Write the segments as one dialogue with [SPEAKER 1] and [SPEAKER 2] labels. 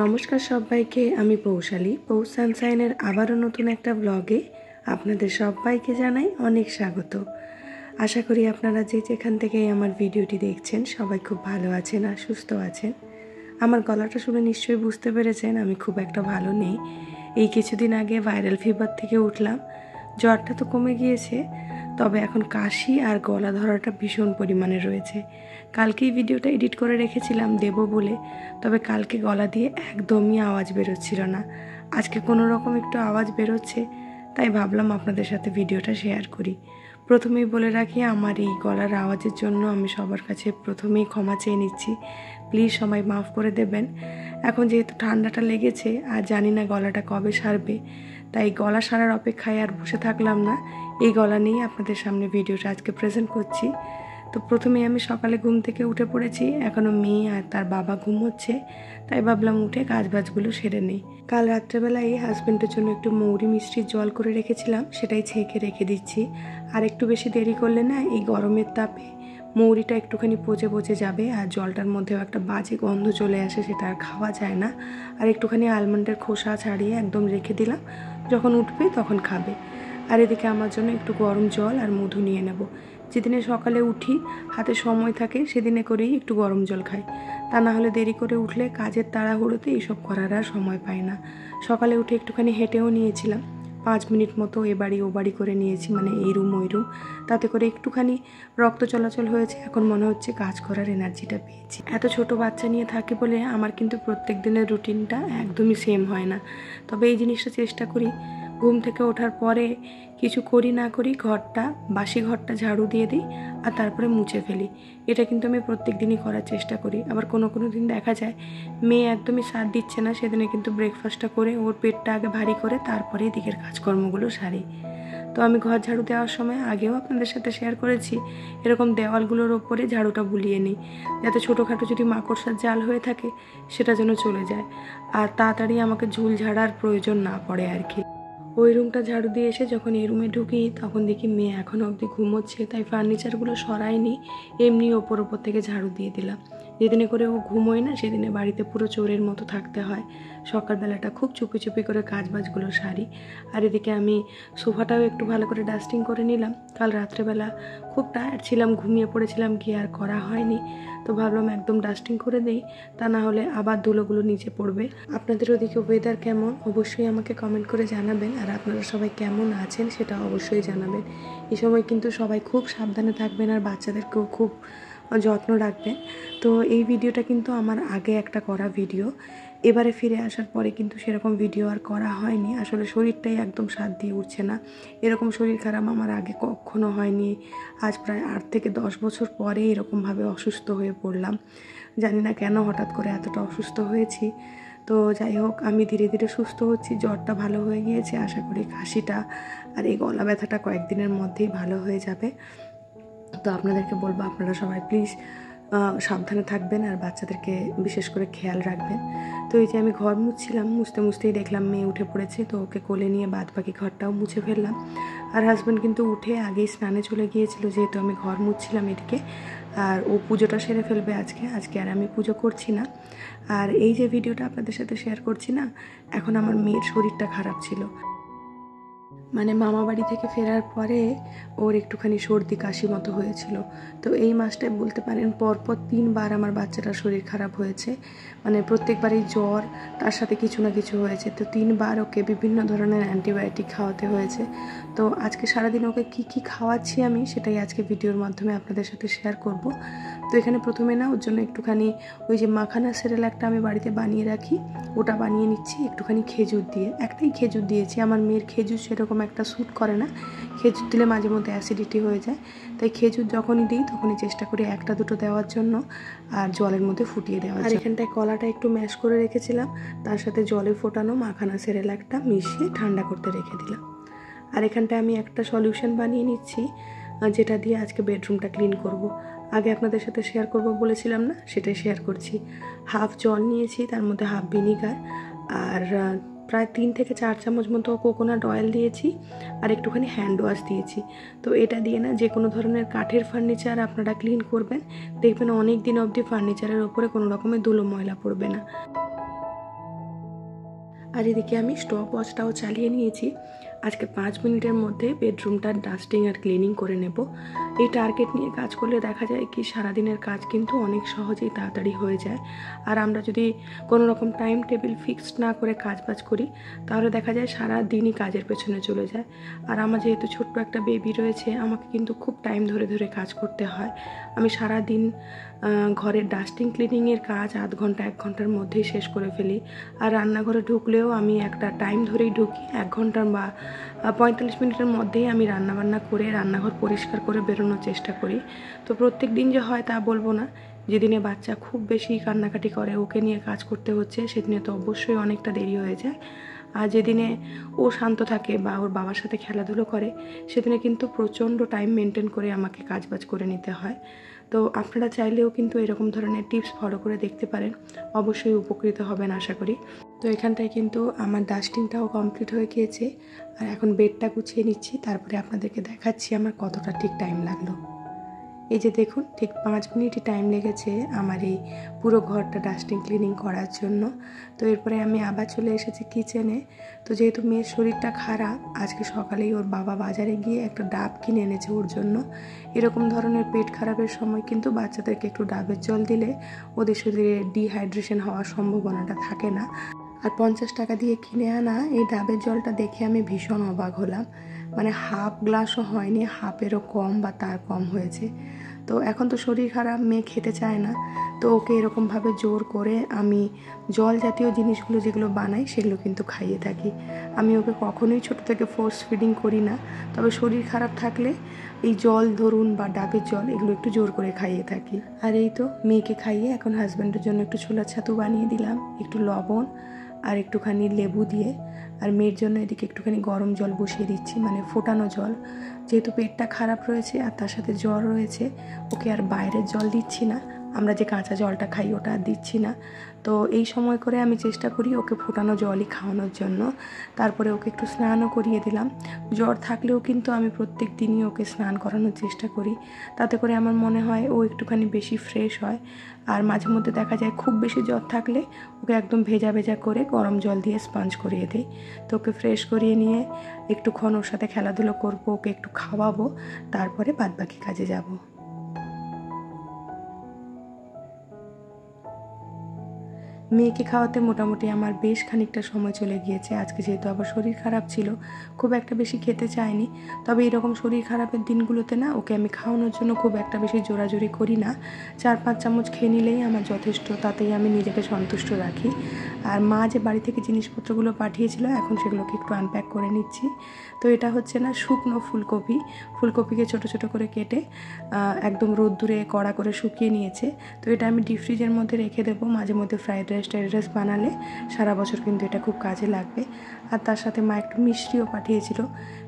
[SPEAKER 1] নমস্কার সবাইকে, আমি পৌশালী। পৌষ সানশাইনের আবারও নতুন একটা ব্লগে আপনাদের সবাইকে জানাই অনেক স্বাগত। আশা করি আপনারা যেখান থেকে আমার ভিডিওটি দেখছেন সবাই খুব ভালো আছেন আর সুস্থ আছেন। আমার গলাটা শুনে নিশ্চয়ই বুঝতে পেরেছেন আমি খুব একটা ভালো নেই। এই কিছুদিন আগে ভাইরাল ফিভার থেকে উঠলাম। জ্বরটা তো কমে গিয়েছে, তবে এখন কাশি আর গলা ধরাটা ভীষণ পরিমাণে রয়েছে। কালকেই ভিডিওটা এডিট করে রেখেছিলাম দেব বলে, তবে কালকে গলা দিয়ে একদমই আওয়াজ বেরোচ্ছিল না। আজকে কোনো রকম একটু আওয়াজ বেরোচ্ছে, তাই ভাবলাম আপনাদের সাথে ভিডিওটা শেয়ার করি। প্রথমেই বলে রাখি, আমার এই গলার আওয়াজের জন্য আমি সবার কাছে প্রথমেই ক্ষমা চেয়ে নিচ্ছি। প্লিজ সবাই মাফ করে দেবেন। এখন যেহেতু ঠান্ডাটা লেগেছে আর জানি না গলাটা কবে সারবে, তাই গলা সারার অপেক্ষায় আর বসে থাকলাম না। এই গলা নিয়েই আপনাদের সামনে ভিডিওটা আজকে প্রেজেন্ট করছি। তো প্রথমেই আমি সকালে ঘুম থেকে উঠে পড়েছি। এখনও মেয়ে আর তার বাবা ঘুমোচ্ছে, তাই ভাবলাম উঠে কাজবাজগুলো সেরে নেই। কাল রাত্রেবেলায় হাজব্যান্ডের জন্য একটু মৌরি মিষ্টির জল করে রেখেছিলাম, সেটাই ছেঁকে রেখে দিচ্ছি। আর একটু বেশি দেরি করলে না এই গরমের তাপে মৌরিটা একটুখানি পচে পচে যাবে আর জলটার মধ্যেও একটা বাজে গন্ধ চলে আসে, সেটা আর খাওয়া যায় না। আর একটুখানি আলমন্ডের খোসা ছাড়িয়ে একদম রেখে দিলাম, যখন উঠবে তখন খাবে। আর এদিকে আমার জন্য একটু গরম জল আর মধু নিয়ে নেব। যেদিনে সকালে উঠি হাতে সময় থাকে সেদিনে করেই একটু গরম জল খাই, তা না হলে দেরি করে উঠলে কাজের তাড়াহুড়োতে এইসব করার আর সময় পাই না। সকালে উঠে একটুখানি হেঁটেও নিয়েছিলাম, 5 মিনিট মতো এ বাড়ি ও বাড়ি করে নিয়েছি, মানে এই রুম ওই রুম। তাতে করে একটুখানি রক্ত চলাচল হয়েছে, এখন মনে হচ্ছে কাজ করার এনার্জিটা পেয়েছি। এত ছোট বাচ্চা নিয়ে থাকি বলে আমার কিন্তু প্রত্যেক দিনের রুটিনটা একদমই সেম হয় না। তবে এই জিনিসটা চেষ্টা করি, ঘুম থেকে ওঠার পরে কিছু করি না করি বাসি ঘরটা ঝাড়ু দিয়ে দিই আর তারপরে মুছে ফেলি। এটা কিন্তু আমি প্রত্যেক দিনই করার চেষ্টা করি। আবার কোনো দিন দেখা যায় মেয়ে একদমই সাথ দিচ্ছে না, সেদিনে কিন্তু ব্রেকফাস্টটা করে ওর পেটটা আগে ভারী করে তারপরেই দিকের কাজকর্মগুলো সারি। তো আমি ঘর ঝাড়ু দেওয়ার সময় আগেও আপনাদের সাথে শেয়ার করেছি, এরকম দেওয়ালগুলোর ওপরে ঝাড়ুটা বুলিয়ে নিই, যাতে ছোটোখাটো যদি মাকড়সার জাল হয়ে থাকে সেটা যেন চলে যায় আর তাড়াতাড়ি আমাকে ঝুল ঝাড়ার প্রয়োজন না পড়ে আর কি। ওই রুমটা ঝাড়ু দিয়ে এসে যখন এই রুমে ঢুকি তখন দেখি মেয়ে এখনও অবধি ঘুমোচ্ছে, তাই ফার্নিচারগুলো সরাইনি, এমনি ওপর থেকে ঝাড়ু দিয়ে দিলাম। যেদিনে করে ও ঘুমোয় না সেদিনে বাড়িতে পুরো চোরের মতো থাকতে হয়। সকালবেলাটা খুব চুপি চুপি করে কাজবাজগুলো সারি। আর এদিকে আমি সোফাটাও একটু ভালো করে ডাস্টিং করে নিলাম। কাল রাত্রেবেলা খুব টায়ার্ড ছিলাম, ঘুমিয়ে পড়েছিলাম, কি আর করা হয়নি। তো ভাবলাম একদম ডাস্টিং করে দেই, তা না হলে আবার ধুলোগুলো নিচে পড়বে। আপনাদের ওদিকে ওয়েদার কেমন অবশ্যই আমাকে কমেন্ট করে জানাবেন, আর আপনারা সবাই কেমন আছেন সেটা অবশ্যই জানাবেন। এই সময় কিন্তু সবাই খুব সাবধানে থাকবেন আর বাচ্চাদেরকেও খুব যত্ন রাখবেন। তো এই ভিডিওটা কিন্তু আমার আগে একটা করা ভিডিও, এবারে ফিরে আসার পরে কিন্তু সেরকম ভিডিও আর করা হয়নি। আসলে শরীরটাই একদম সাথ দিয়ে উঠছে না। এরকম শরীর খারাপ আমার আগে কখনো হয়নি। আজ প্রায় 8 থেকে 10 বছর পরে এরকমভাবে অসুস্থ হয়ে পড়লাম। জানি না কেন হঠাৎ করে এতটা অসুস্থ হয়েছি। তো যাই হোক, আমি ধীরে ধীরে সুস্থ হচ্ছি, জ্বরটা ভালো হয়ে গিয়েছে, আশা করি কাশিটা আর এই গলা ব্যথাটা কয়েকদিনের মধ্যেই ভালো হয়ে যাবে। তো আপনাদেরকে বলবো আপনারা সবাই প্লিজ সাবধানে থাকবেন আর বাচ্চাদেরকে বিশেষ করে খেয়াল রাখবেন। তো এই যে আমি ঘর মুছছিলাম, মুছতে মুছতেই দেখলাম মেয়ে উঠে পড়েছে, তো ওকে কোলে নিয়ে বাদ বাকি ঘরটাও মুছে ফেললাম। আর হাজব্যান্ড কিন্তু উঠে আগেই স্নানে চলে গিয়েছিল, যেহেতু আমি ঘর মুছছিলাম এদিকে। আর ও পুজোটা সেরে ফেলবে আজকে আর আমি পুজো করছি না। আর এই যে ভিডিওটা আপনাদের সাথে শেয়ার করছি না, এখন আমার মেয়ের শরীরটা খারাপ ছিল, মানে মামা বাড়ি থেকে ফেরার পরে ওর একটুখানি সর্দি কাশি মতো হয়েছিল। তো এই মাসটায় বলতে পারেন পরপর 3 বার আমার বাচ্চাটার শরীর খারাপ হয়েছে, মানে প্রত্যেকবারই জ্বর তার সাথে কিছু না কিছু হয়েছে। তো 3 বার ওকে বিভিন্ন ধরনের অ্যান্টিবায়োটিক খাওয়াতে হয়েছে। তো আজকে সারাদিন ওকে কি খাওয়াচ্ছি আমি সেটাই আজকে ভিডিওর মাধ্যমে আপনাদের সাথে শেয়ার করব। তো এখানে প্রথমে না ওর জন্য একটুখানি ওই যে মাখানা সেরেলাকটা আমি বাড়িতে বানিয়ে রাখি, ওটা বানিয়ে নিচ্ছি একটুখানি খেজুর দিয়ে। একটাই খেজুর দিয়েছি, আমার মেয়ের খেজুর সেরকম একটা স্যুট করে না, খেজুর দিলে মাঝে মধ্যে অ্যাসিডিটি হয়ে যায়। তাই খেজুর যখনই দিই তখনই চেষ্টা করি 1টা 2টো দেওয়ার জন্য আর জলের মধ্যে ফুটিয়ে দেওয়ার জন্য। আর এখানটায় কলাটা একটু ম্যাশ করে রেখেছিলাম, তার সাথে জলে ফোটানো মাখানা সেরেলাকটা মিশিয়ে ঠান্ডা করতে রেখে দিলাম। আর এখানটায় আমি একটা সলিউশন বানিয়ে নিচ্ছি, যেটা দিয়ে আজকে বেডরুমটা ক্লিন করব। আগে আপনাদের সাথে শেয়ার করব বলেছিলাম না, সেটাই শেয়ার করছি। হাফ জল নিয়েছি, তার মধ্যে হাফ ভিনিগার আর প্রায় 3 থেকে 4 চামচ মতো কোকোনাট অয়েল দিয়েছি আর একটুখানি হ্যান্ড ওয়াশ দিয়েছি। তো এটা দিয়ে না যে কোনো ধরনের কাঠের ফার্নিচার আপনারা ক্লিন করবেন, দেখবেন অনেক দিন অবধি ফার্নিচারের ওপরে কোনো রকমের ধুলো ময়লা পড়বে না। আর এদিকে আমি স্টপ ওয়াচটাও চালিয়ে নিয়েছি। আজকে 5 মিনিটের মধ্যে বেডরুমটা ডাস্টিং আর ক্লিনিং করে নেব। এই টার্গেট নিয়ে কাজ করলে দেখা যায় কি সারাদিনের কাজ কিন্তু অনেক সহজেই তাড়াতাড়ি হয়ে যায়। আর আমরা যদি কোনো রকম টাইম টেবিল ফিক্সড না করে কাজবাজ করি তাহলে দেখা যায় সারা দিনই কাজের পেছনে চলে যায়। আর আমার যেহেতু ছোট্ট একটা বেবি রয়েছে, আমাকে কিন্তু খুব টাইম ধরে ধরে কাজ করতে হয়। আমি সারা দিন ঘরের ডাস্টিং ক্লিনিংয়ের কাজ 0.5 ঘন্টা 1 ঘন্টার মধ্যেই শেষ করে ফেলি। আর রান্নাঘরে ঢুকলেও আমি একটা টাইম ধরেই ঢুকি, 1 ঘন্টা বা 45 মিনিটের মধ্যেই আমি রান্নাবান্না করে রান্নাঘর পরিষ্কার করে বেরোনোর চেষ্টা করি। তো প্রত্যেক দিন যে হয় তা বলবো না। যেদিনে বাচ্চা খুব বেশি কান্নাকাটি করে, ওকে নিয়ে কাজ করতে হচ্ছে, সেদিনে তো অবশ্যই অনেকটা দেরি হয়ে যায়। আর যেদিনে ও শান্ত থাকে বা ওর বাবার সাথে খেলাধুলো করে সেদিনে কিন্তু প্রচণ্ড টাইম মেনটেন করে আমাকে কাজবাজ করে নিতে হয়। তো আপনারা চাইলেও কিন্তু এরকম ধরনের টিপস ফলো করে দেখতে পারেন, অবশ্যই উপকৃত হবেন আশা করি। তো এখানটায় কিন্তু আমার ডাস্টিংটাও কমপ্লিট হয়ে গিয়েছে। আর এখন বেডটা গুছিয়ে নিচ্ছি, তারপরে আপনাদেরকে দেখাচ্ছি আমার কতটা ঠিক টাইম লাগলো। এই যে দেখুন, ঠিক 5 মিনিটই টাইম লেগেছে আমার এই পুরো ঘরটা ডাস্টিং ক্লিনিং করার জন্য। তো এরপরে আমি আবার চলে এসেছি কিচেনে। তো যেহেতু মেয়ের শরীরটা খারাপ, আজকে সকালেই ওর বাবা বাজারে গিয়ে একটা ডাব কিনে এনেছে ওর জন্য। এরকম ধরনের পেট খারাপের সময় কিন্তু বাচ্চাদেরকে একটু ডাবের জল দিলে ওদের শরীরে ডিহাইড্রেশন হওয়ার সম্ভাবনাটা থাকে না। আর 50 টাকা দিয়ে কিনে আনা এই ডাবের জলটা দেখে আমি ভীষণ অবাক হলাম। মানে হাফ গ্লাসও হয়নি, হাফেরও কম বা তার কম হয়েছে। তো এখন তো শরীর খারাপ, মেয়ে খেতে চায় না। তো ওকে এরকমভাবে জোর করে আমি জল জাতীয় জিনিসগুলো যেগুলো বানাই সেগুলো কিন্তু খাইয়ে থাকি। আমি ওকে কখনোই ছোটো থেকে ফোর্স ফিডিং করি না, তবে শরীর খারাপ থাকলে এই জল ধরুন বা ডাবের জল এগুলো একটু জোর করে খাইয়ে থাকি। আর এই তো মেয়েকে খাইয়ে এখন হাজব্যান্ডের জন্য একটু ছোলার ছাতু বানিয়ে দিলাম, একটু লবণ আর একটুখানি লেবু দিয়ে। আর মেয়ের জন্য এদিকে একটুখানি গরম জল বসিয়ে দিচ্ছি, মানে ফোটানো জল। যেহেতু পেটটা খারাপ রয়েছে আর তার সাথে জ্বর রয়েছে, ওকে আর বাইরের জল দিচ্ছি না, আমরা যে কাঁচা জলটা খাই ওটা আর দিচ্ছি না। তো এই সময় করে আমি চেষ্টা করি ওকে ফোটানো জলই খাওয়ানোর জন্য। তারপরে ওকে একটু স্নানও করিয়ে দিলাম। জ্বর থাকলেও কিন্তু আমি প্রত্যেক দিনই ওকে স্নান করানোর চেষ্টা করি, তাতে করে আমার মনে হয় ও একটুখানি বেশি ফ্রেশ হয়। আর মাঝে মধ্যে দেখা যায় খুব বেশি জ্বর থাকলে ওকে একদম ভেজা ভেজা করে গরম জল দিয়ে স্পঞ্জ করিয়ে দিই। তো ওকে ফ্রেশ করিয়ে নিয়ে একটুক্ষণ ওর সাথে খেলাধুলো করবো, ওকে একটু খাওয়াবো, তারপরে বাদবাকি কাজে যাব। মেয়েকে খাওয়াতে মোটামুটি আমার বেশ খানিকটা সময় চলে গিয়েছে। আজকে যেহেতু আবার শরীর খারাপ ছিল, খুব একটা বেশি খেতে চায়নি। তবে এরকম শরীর খারাপের দিনগুলোতে না ওকে আমি খাওয়ানোর জন্য খুব একটা বেশি জোরাজোরি করি না। 4-5 চামচ খেয়ে নিলেই আমার যথেষ্ট, তাতেই আমি নিজেকে সন্তুষ্ট রাখি। আর মা যে বাড়ি থেকে জিনিসপত্রগুলো পাঠিয়েছিল এখন সেগুলোকে একটু আনপ্যাক করে নিচ্ছি। তো এটা হচ্ছে না শুকনো ফুলকপি, ফুলকপিকে ছোটো ছোটো করে কেটে একদম রোদ্দুরে কড়া করে শুকিয়ে নিয়েছে। তো এটা আমি ডিপ ফ্রিজের মধ্যে রেখে দেবো, মাঝে মধ্যে ফ্রাইড রাইস বানালে সারা বছর কিন্তু এটা খুব কাজে লাগবে। আর তার সাথে মা একটু মিষ্টিও পাঠিয়েছিল,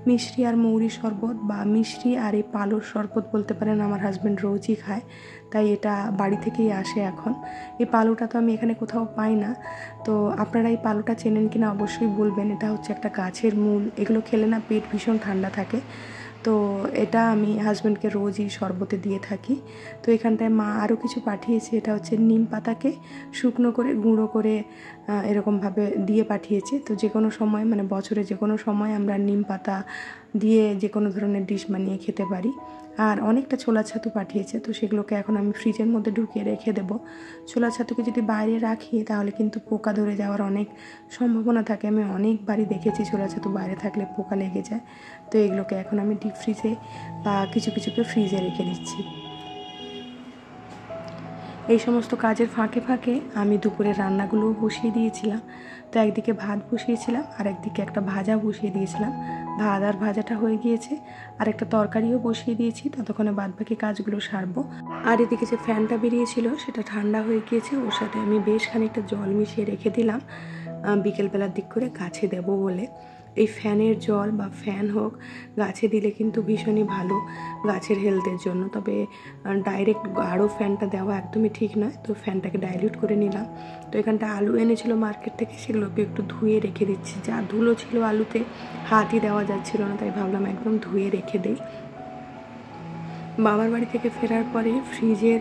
[SPEAKER 1] মিষ্টি আর মৌরি শরবত বা মিষ্টি আর এই পালুর শরবত বলতে পারেন, আমার হাজব্যান্ড রোজই খায়, তাই এটা বাড়ি থেকেই আসে এখন। এই পালুটা তো আমি এখানে কোথাও পাই না। তো আপনারা এই পালুটা চেনেন কিনা অবশ্যই বলবেন। এটা হচ্ছে একটা গাছের মূল, এগুলো খেলে না পেট ভীষণ ঠান্ডা থাকে। তো এটা আমি হাজব্যান্ডকে রোজই শরবতে দিয়ে থাকি। তো এখানটায় মা আরও কিছু পাঠিয়েছে, এটা হচ্ছে নিম পাতাকে শুকনো করে গুঁড়ো করে এরকমভাবে দিয়ে পাঠিয়েছে। তো যে কোনো সময়, মানে বছরে যে কোনো সময় আমরা নিম পাতা দিয়ে যে কোনো ধরনের ডিশ বানিয়ে খেতে পারি। আর অনেকটা ছোলা ছাতু পাঠিয়েছে, তো সেগুলোকে এখন আমি ফ্রিজের মধ্যে ঢুকিয়ে রেখে দেবো। ছোলা ছাতুকে যদি বাইরে রাখি তাহলে কিন্তু পোকা ধরে যাওয়ার অনেক সম্ভাবনা থাকে। আমি অনেকবারই দেখেছি ছোলা ছাতু বাইরে থাকলে পোকা লেগে যায়। তো এগুলোকে এখন আমি ডিপ ফ্রিজে বা কিছু কিছুকে ফ্রিজে রেখে দিচ্ছি। এই সমস্ত কাজের ফাঁকে ফাঁকে আমি দুপুরে রান্নাগুলোও বসিয়ে দিয়েছিলাম। তো একদিকে ভাত বসিয়েছিলাম আর একদিকে একটা ভাজা বসিয়ে দিয়েছিলাম। ভাত আর ভাজাটা হয়ে গিয়েছে, আর একটা তরকারিও বসিয়ে দিয়েছি, ততক্ষণে বাদবাকি কাজগুলো সারবো। আর এদিকে যে ফ্যানটা বেরিয়েছিল সেটা ঠান্ডা হয়ে গিয়েছে, ওর সাথে আমি বেশ খানিকটা জল মিশিয়ে রেখে দিলাম বিকেলবেলার দিক করে গাছে দেবো বলে। এই ফ্যানের জল বা ফ্যান হোক গাছে দিলে কিন্তু ভীষণই ভালো গাছের হেলথের জন্য। তবে ডাইরেক্ট গাঢ় ফ্যানটা দেওয়া একদমই ঠিক নয়, তো ফ্যানটাকে ডাইলিউট করে নিলাম। তো এখানটা আলু এনেছিল মার্কেট থেকে, সেগুলোকে একটু ধুয়ে রেখে দিচ্ছি। যা ধুলো ছিল আলুতে হাতই দেওয়া যাচ্ছিল না, তাই ভাবলাম একদম ধুয়ে রেখে দিই। বাবার বাড়ি থেকে ফেরার পরে ফ্রিজের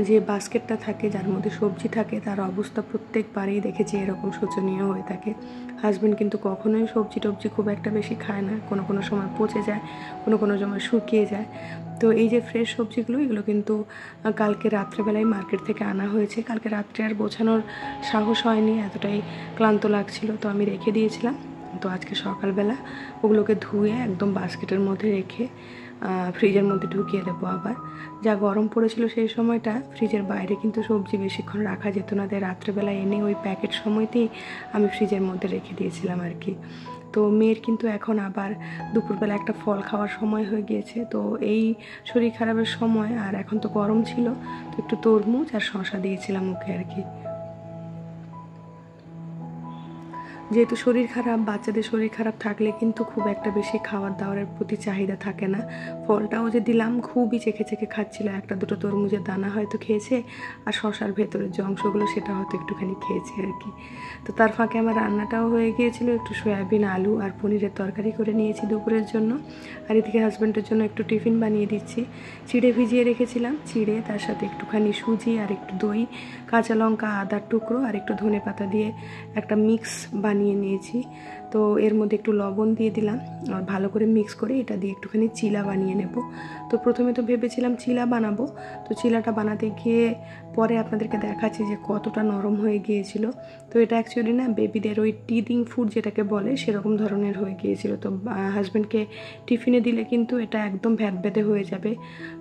[SPEAKER 1] যে বাস্কেটটা থাকে যার মধ্যে সবজি থাকে তার অবস্থা প্রত্যেকবারেই দেখেছি এরকম শোচনীয় হয়ে থাকে। হাজব্যান্ড কিন্তু কখনোই সবজি টবজি খুব একটা বেশি খায় না, কোনো কোনো সময় পচে যায়, কোনো কোনো সময় শুকিয়ে যায়। তো এই যে ফ্রেশ সবজিগুলো এগুলো কিন্তু কালকে রাত্রেবেলায় মার্কেট থেকে আনা হয়েছে। কালকে রাত্রে আর গোছানোর সাহস হয়নি, এতটাই ক্লান্ত লাগছিল, তো আমি রেখে দিয়েছিলাম। তো আজকে সকালবেলা ওগুলোকে ধুয়ে একদম বাস্কেটের মধ্যে রেখে ফ্রিজের মধ্যে ঢুকিয়ে দেবো। আবার যা গরম পড়েছিল সেই সময়টা ফ্রিজের বাইরে কিন্তু সবজি বেশিক্ষণ রাখা যেত না, তাই রাত্রেবেলা এনে ওই প্যাকেট সময়তেই আমি ফ্রিজের মধ্যে রেখে দিয়েছিলাম আর কি। তো মেয়ের কিন্তু এখন আবার দুপুরবেলা একটা ফল খাওয়ার সময় হয়ে গিয়েছে, তো এই শরীর খারাপের সময় আর এখন তো গরম ছিল, তো একটু তরমুজ আর শশা দিয়েছিলাম ওকে আর কি। যেহেতু শরীর খারাপ, বাচ্চাদের শরীর খারাপ থাকলে কিন্তু খুব একটা বেশি খাবার দাবারের প্রতি চাহিদা থাকে না। ফলটাও যে দিলাম খুবই চেখে চেখে খাচ্ছিল, একটা দুটো তরমুজের দানা হয়তো খেয়েছে, আর শশার ভেতরের যে অংশগুলো সেটা হয়তো একটুখানি খেয়েছে আর কি। তো তার ফাঁকে আমার রান্নাটাও হয়ে গিয়েছিল, একটু সয়াবিন আলু আর পনিরের তরকারি করে নিয়েছি দুপুরের জন্য। আর এদিকে হাজব্যান্ডের জন্য একটু টিফিন বানিয়ে দিচ্ছি। চিড়ে ভিজিয়ে রেখেছিলাম, চিড়ে তার সাথে একটুখানি সুজি আর একটু দই, কাঁচা লঙ্কা, আদার টুকরো আর একটু ধনেপাতা দিয়ে একটা মিক্স বানিয়ে নিয়েছি। তো এর মধ্যে একটু লবণ দিয়ে দিলাম আর ভালো করে মিক্স করে এটা দিয়ে একটুখানি চিলা বানিয়ে নেব। তো প্রথমে তো ভেবেছিলাম চিলা বানাবো, তো চিলাটা বানাতে গিয়ে পরে আপনাদেরকে দেখাচ্ছি যে কতটা নরম হয়ে গিয়েছিল। তো এটা অ্যাকচুয়ালি না বেবিদের ওই টিদিং ফুড যেটাকে বলে সেরকম ধরনের হয়ে গিয়েছিল। তো হাজব্যান্ডকে টিফিনে দিলে কিন্তু এটা একদম ভ্যাদভেদে হয়ে যাবে।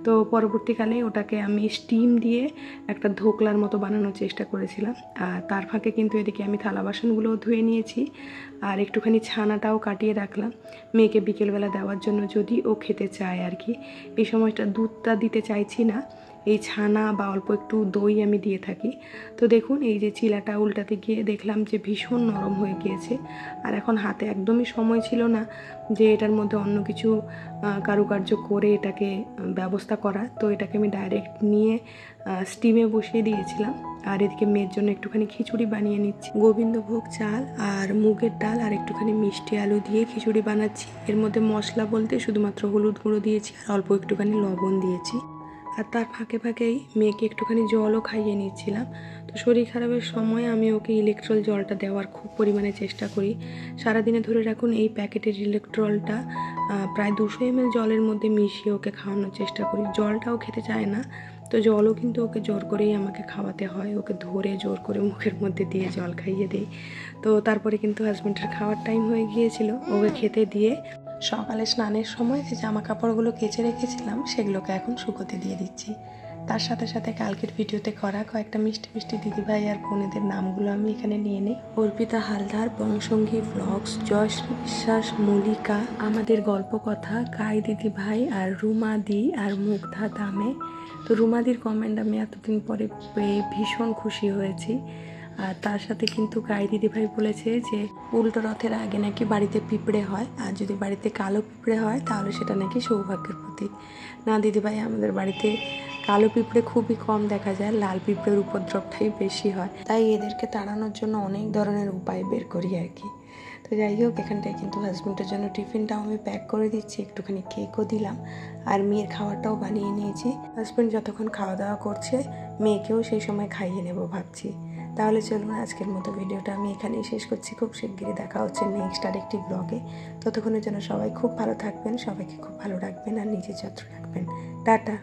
[SPEAKER 1] তো পরবর্তীকালে ওটাকে আমি স্টিম দিয়ে একটা ধোকলার মতো বানানোর চেষ্টা করেছিলাম। আর তার ফাঁকে কিন্তু এদিকে আমি থালা বাসনগুলোও ধুয়ে নিয়েছি আর একটুখানি ছানাটাও কাটিয়ে রাখলাম মেয়েকে বিকেলবেলা দেওয়ার জন্য, যদি ও খেতে চায় আর কি। এই সময়টা দুধটা দিতে চাইছি না, এই ছানা বা অল্প একটু দই আমি দিয়ে থাকি। তো দেখুন এই যে চিলাটা উল্টাতে গিয়ে দেখলাম যে ভীষণ নরম হয়ে গিয়েছে, আর এখন হাতে একদমই সময় ছিল না যে এটার মধ্যে অন্য কিছু কারুকার্য করে এটাকে ব্যবস্থা করা। তো এটাকে আমি ডাইরেক্ট নিয়ে স্টিমে বসিয়ে দিয়েছিলাম। আর এদিকে মেয়ের জন্য একটুখানি খিচুড়ি বানিয়ে নিচ্ছি। গোবিন্দভোগ চাল আর মুগের ডাল আর একটুখানি মিষ্টি আলু দিয়ে খিচুড়ি বানাচ্ছি। এর মধ্যে মশলা বলতে শুধুমাত্র হলুদ গুঁড়ো দিয়েছি আর অল্প একটুখানি লবণ দিয়েছি। আর তার ফাঁকে ফাঁকেই মেয়েকে একটুখানি জলও খাইয়ে নিচ্ছিলাম। তো শরীর খারাপের সময় আমি ওকে ইলেকট্রল জলটা দেওয়ার খুব পরিমাণে চেষ্টা করি। সারাদিনে ধরে রাখুন এই প্যাকেটের ইলেকট্রলটা প্রায় 200 ml জলের মধ্যে মিশিয়ে ওকে খাওয়ানোর চেষ্টা করি। জলটাও খেতে চায় না, তো জলও কিন্তু ওকে জোর করেই আমাকে খাওয়াতে হয়, ওকে ধরে জোর করে মুখের মধ্যে দিয়ে জল খাইয়ে দিই। তো তারপরে কিন্তু হাজব্যান্ডের খাওয়ার টাইম হয়ে গিয়েছিল, ওকে খেতে দিয়ে সকালে স্নানের সময় যে জামা কাপড়গুলো কেচে রেখেছিলাম সেগুলোকে এখন শুকোতে দিয়ে দিচ্ছি। তার সাথে সাথে কালকের ভিডিওতে করা কয়েকটা মিষ্টি মিষ্টি দিদিভাই আর বোনেদের নামগুলো আমি এখানে নিয়ে নিই। অর্পিতা হালদার, বংশঙ্গী ব্লগস, জয়শ্রী বিশ্বাস, মল্লিকা, আমাদের গল্প কথা, কাই দিদিভাই আর রুমাদি আর মুগ্ধা দামে। তো রুমাদির কমেন্ট আমি এতদিন পরে পেয়ে ভীষণ খুশি হয়েছি। আর তার সাথে কিন্তু কাই দিদিভাই বলেছে যে উল্টো রথের আগে নাকি বাড়িতে পিঁপড়ে হয়, আর যদি বাড়িতে কালো পিঁপড়ে হয় তাহলে সেটা নাকি সৌভাগ্যের প্রতীক। না দিদিভাই, আমাদের বাড়িতে কালো পিঁপড়ে খুবই কম দেখা যায়, লাল পিঁপড়ের উপদ্রবটাই বেশি হয়, তাই এদেরকে তাড়ানোর জন্য অনেক ধরনের উপায় বের করি আর কি। তো যাই হোক, এখানটায় কিন্তু হাজব্যান্ডের জন্য টিফিনটাও আমি প্যাক করে দিচ্ছি, একটুখানি কেকও দিলাম আর মেয়ের খাবারটাও বানিয়ে নিয়েছি। হাজব্যান্ড যতক্ষণ খাওয়া দাওয়া করছে মেয়েকেও সেই সময় খাইয়ে নেব ভাবছি। তাহলে চলুন আজকের মতো ভিডিওটা আমি এখানেই শেষ করছি। খুব শিগগিরই দেখা হচ্ছে নেক্সট আরেকটি ব্লগে। ততক্ষণের জন্য সবাই খুব ভালো থাকবেন, সবাইকে খুব ভালো রাখবেন আর নিজের যত্ন রাখবেন। টাটা।